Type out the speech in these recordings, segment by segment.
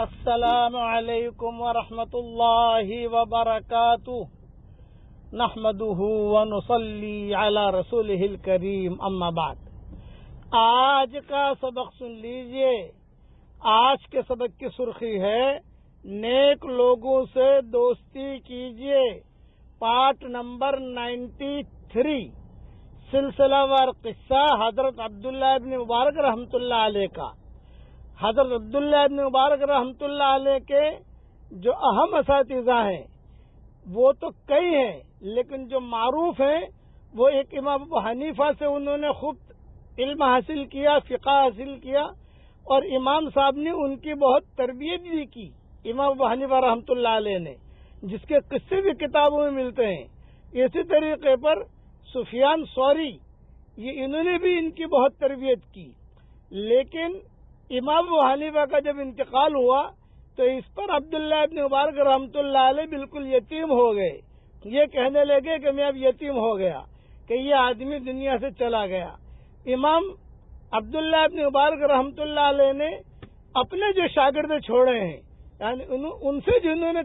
السلام علیکم ورحمۃ اللہ وبرکاتہ نحمدہ ونصلی علی رسولہ الکریم اما بعد۔ آج کا سبق سن لیجئے۔ آج کے سبق کی سرخی ہے نیک لوگوں سے دوستی کیجئے، پارٹ نمبر 93، سلسلہ وار قصہ حضرت عبداللہ ابن مبارک رحمۃ اللہ علیہ کا۔ حضرت عبداللہ ابن مبارک رحمۃ اللہ علیہ کے جو اہم اساتذہ ہیں وہ تو کئی ہیں، لیکن جو معروف ہیں وہ ایک امام ابو حنیفہ سے انہوں نے خوب علم حاصل کیا، فقہ حاصل کیا، اور امام صاحب نے ان کی بہت تربیت بھی کی، امام ابو حنیفہ رحمۃ اللہ علیہ نے، جس کے قصے بھی کتابوں میں ملتے ہیں۔ اسی طریقے پر سفیان ثوری، یہ انہوں نے بھی ان کی بہت تربیت کی، لیکن امام ابو حنیفہ کا جب انتقال ہوا تو اس پر عبداللہ ابن مبارک رحمۃ اللہ علیہ بالکل یتیم ہو گئے۔ یہ کہنے لگے کہ میں اب یتیم ہو گیا، کہ یہ آدمی دنیا سے چلا گیا۔ امام عبداللہ ابن مبارک رحمۃ اللہ علیہ نے اپنے جو شاگرد چھوڑے ہیں، یعنی ان سے جنہوں نے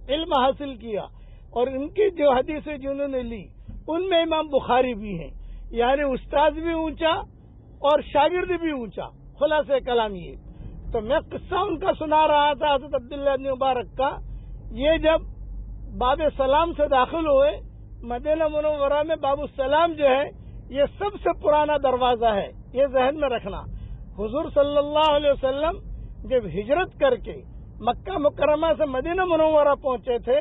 علم حاصل کیا اور ان کی جو حدیثیں جنہوں نے لی، ان میں امام بخاری بھی ہیں، یعنی استاد بھی اونچا اور شاگرد بھی اونچا۔ خلاصہ کلام یہ تو میں قصہ ان کا سنا رہا تھا حضرت عبداللہ ابن مبارک کا۔ یہ جب باب سلام سے داخل ہوئے، مدینہ منورہ میں باب السلام جو ہے یہ سب سے پرانا دروازہ ہے، یہ ذہن میں رکھنا۔ حضور صلی اللہ علیہ وسلم جب ہجرت کر کے مکہ مکرمہ سے مدینہ منورہ پہنچے تھے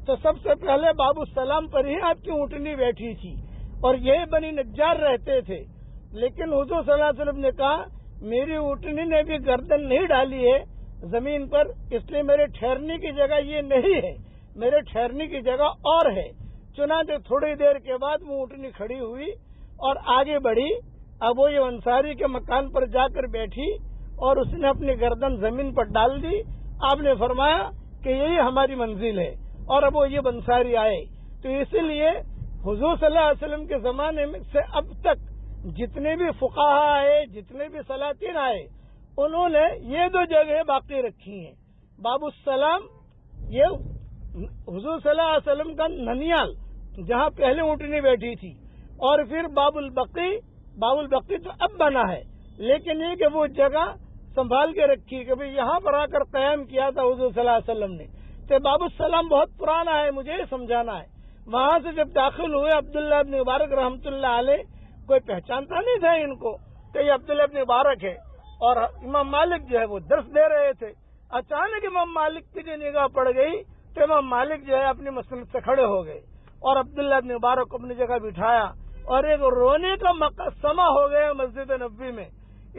تو سب سے پہلے باب السلام پر ہی آپ کی اونٹنی بیٹھی تھی، اور یہ بنی نجار رہتے تھے۔ لیکن حضور صلی اللہ علیہ وسلم نے کہا میری اونٹنی نے بھی گردن نہیں ڈالی ہے زمین پر، اس لیے میرے ٹھہرنے کی جگہ یہ نہیں ہے، میرے ٹھہرنے کی جگہ اور ہے۔ چنانچہ تھوڑی دیر کے بعد وہ اونٹنی کھڑی ہوئی اور آگے بڑھی۔ اب وہ یہ انصاری کے مکان پر جا کر بیٹھی اور اس نے اپنی گردن زمین پر ڈال دی۔ آپ نے فرمایا کہ یہی ہماری منزل ہے، اور اب وہ یہ انصاری آئے۔ تو اسی لیے حضور صلی اللہ علیہ وسلم کے زمانے میں سے اب تک جتنے بھی فقہا آئے، جتنے بھی سلاطین آئے، انہوں نے یہ دو جگہ باقی رکھی ہیں۔ باب السلام یہ حضور صلی اللہ علیہ وسلم کا ننیال جہاں پہلے اونٹنی بیٹھی تھی، اور پھر باب البقی تو اب بنا ہے، لیکن یہ کہ وہ جگہ سنبھال کے رکھی کہ بھئی یہاں پر آ کر قیام کیا تھا حضور صلی اللہ علیہ وسلم نے۔ تو باب السلام بہت پرانا ہے، مجھے یہ سمجھانا ہے۔ وہاں سے جب داخل ہوئے عبداللہ ابن مبارک رحمۃ اللہ علیہ، کوئی پہچانتا نہیں تھا ان کو کہ یہ عبداللہ ابن مبارک ہے، اور امام مالک جو ہے وہ درس دے رہے تھے۔ اچانک امام مالک کی جو نگاہ پڑ گئی تو امام مالک جو ہے اپنی مسند سے کھڑے ہو گئے اور عبداللہ ابن مبارک کو اپنی جگہ بٹھایا، اور ایک رونے کا سما ہو گیا مسجد نبوی میں۔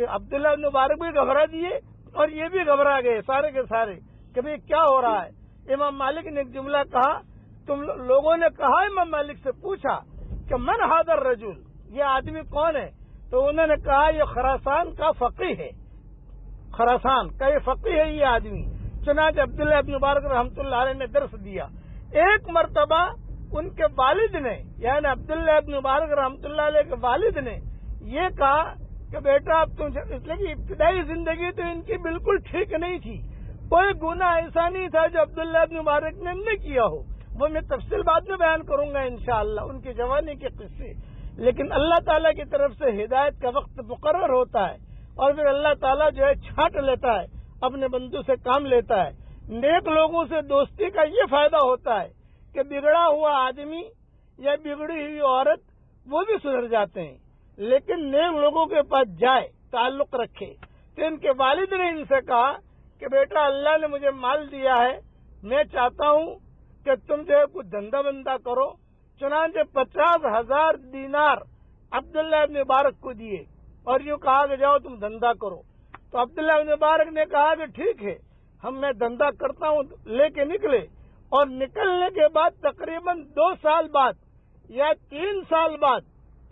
عبداللہ ابن مبارک بھی گھبرا دیے اور یہ بھی گھبرا گئے سارے کے سارے کہ بھئی کیا ہو رہا ہے۔ امام مالک نے ایک جملہ کہا، تم لوگوں نے کہا، امام مالک سے پوچھا کہ من ھذا الرجل، یہ آدمی کون ہے؟ تو انہوں نے کہا یہ خراسان کا فقیہ ہے، خراسان کا یہ فقیہ ہے یہ آدمی۔ چنانچہ عبداللہ ابن مبارک رحمۃ اللہ علیہ نے درس دیا۔ ایک مرتبہ ان کے والد نے، یعنی عبداللہ ابن مبارک رحمۃ اللہ علیہ کے والد نے یہ کہا کہ بیٹا اب تم، اس لیے کہ ابتدائی زندگی تو ان کی بالکل ٹھیک نہیں تھی، کوئی گناہ ایسا نہیں تھا جو عبداللہ ابن مبارک نے نہیں کیا ہو، وہ میں تفصیل بعد میں بیان کروں گا انشاءاللہ ان کی جوانی کے قصے۔ لیکن اللہ تعالیٰ کی طرف سے ہدایت کا وقت مقرر ہوتا ہے، اور پھر اللہ تعالیٰ جو ہے چھانٹ لیتا ہے، اپنے بندوں سے کام لیتا ہے۔ نیک لوگوں سے دوستی کا یہ فائدہ ہوتا ہے کہ بگڑا ہوا آدمی یا بگڑی ہوئی عورت وہ بھی سدھر جاتے ہیں، لیکن نیک لوگوں کے پاس جائے، تعلق رکھے۔ تو ان کے والد نے ان سے کہا کہ بیٹا اللہ نے مجھے مال دیا ہے، میں چاہتا ہوں کہ تم جو ہے کچھ دھندا بندہ کرو۔ چنانچہ 50,000 دینار عبداللہ ابن مبارک کو دیے اور یوں کہا کہ جاؤ تم دھندا کرو۔ تو عبداللہ ابن مبارک نے کہا کہ ٹھیک ہے، میں دھندا کرتا ہوں، لے کے نکلے، اور نکلنے کے بعد تقریباً 2 سال بعد یا 3 سال بعد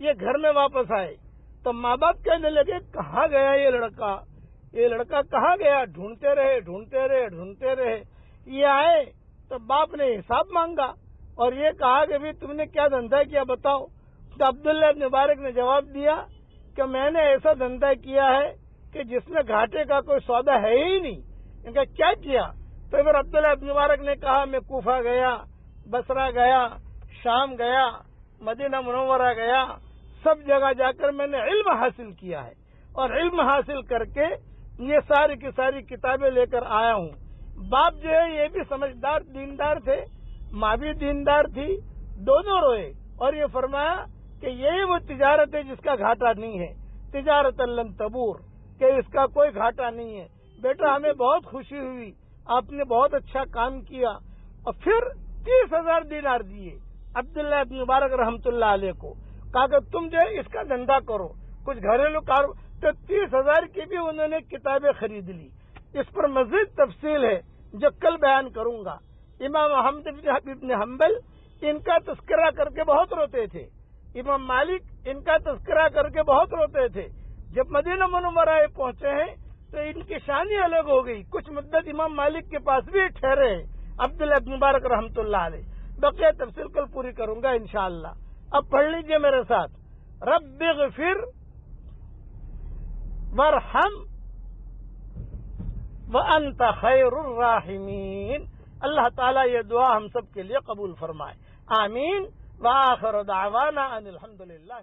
یہ گھر میں واپس آئے۔ تو ماں باپ کہنے لگے کہاں گیا یہ لڑکا کہاں گیا؟ ڈھونڈتے رہے۔ یہ آئے تو باپ نے حساب مانگا اور یہ کہا کہ بھی تم نے کیا دھندا کیا بتاؤ۔ تو عبداللہ ابن مبارک نے جواب دیا کہ میں نے ایسا دھندا کیا ہے کہ جس میں گھاٹے کا کوئی سودا ہے ہی نہیں، ان کا کیا کیا؟ تو پھر عبداللہ ابن مبارک نے کہا میں کوفہ گیا، بصرہ گیا، شام گیا، مدینہ منورہ گیا، سب جگہ جا کر میں نے علم حاصل کیا ہے، اور علم حاصل کر کے یہ ساری کی ساری کتابیں لے کر آیا ہوں۔ باپ جو ہے یہ بھی سمجھدار دیندار تھے، ماں بھی دیندار تھی، دونوں روئے اور یہ فرمایا کہ یہی وہ تجارت ہے جس کا گھاٹا نہیں ہے، تجارت لن تبور، کہ اس کا کوئی گھاٹا نہیں ہے۔ بیٹا ہمیں بہت خوشی ہوئی، آپ نے بہت اچھا کام کیا۔ اور پھر 30,000 دینار دیے عبداللہ ابن مبارک رحمۃ اللہ علیہ کو، کہا کہ تم جو ہے اس کا دھندا کرو، کچھ گھریلو کاروبار۔ تو 30,000 کی بھی انہوں نے کتابیں خرید لی۔ اس پر مزید تفصیل ہے جو کل بیان کروں گا۔ امام احمد بن حنبل ان کا تذکرہ کر کے بہت روتے تھے، امام مالک ان کا تذکرہ کر کے بہت روتے تھے۔ جب مدینہ منورہ پہنچے ہیں تو ان کی شان ہی الگ ہو گئی، کچھ مدت امام مالک کے پاس بھی ٹھہرے ہیں عبداللہ ابن مبارک رحمۃ اللہ علیہ۔ بقیہ تفصیل کل پوری کروں گا انشاءاللہ۔ اب پڑھ لیجئے میرے ساتھ، رب اغفر وارحم وانت خیر الراحمین۔ اللہ تعالیٰ یہ دعا ہم سب کے لیے قبول فرمائے، آمین۔ وآخر دعوانا ان الحمدللہ۔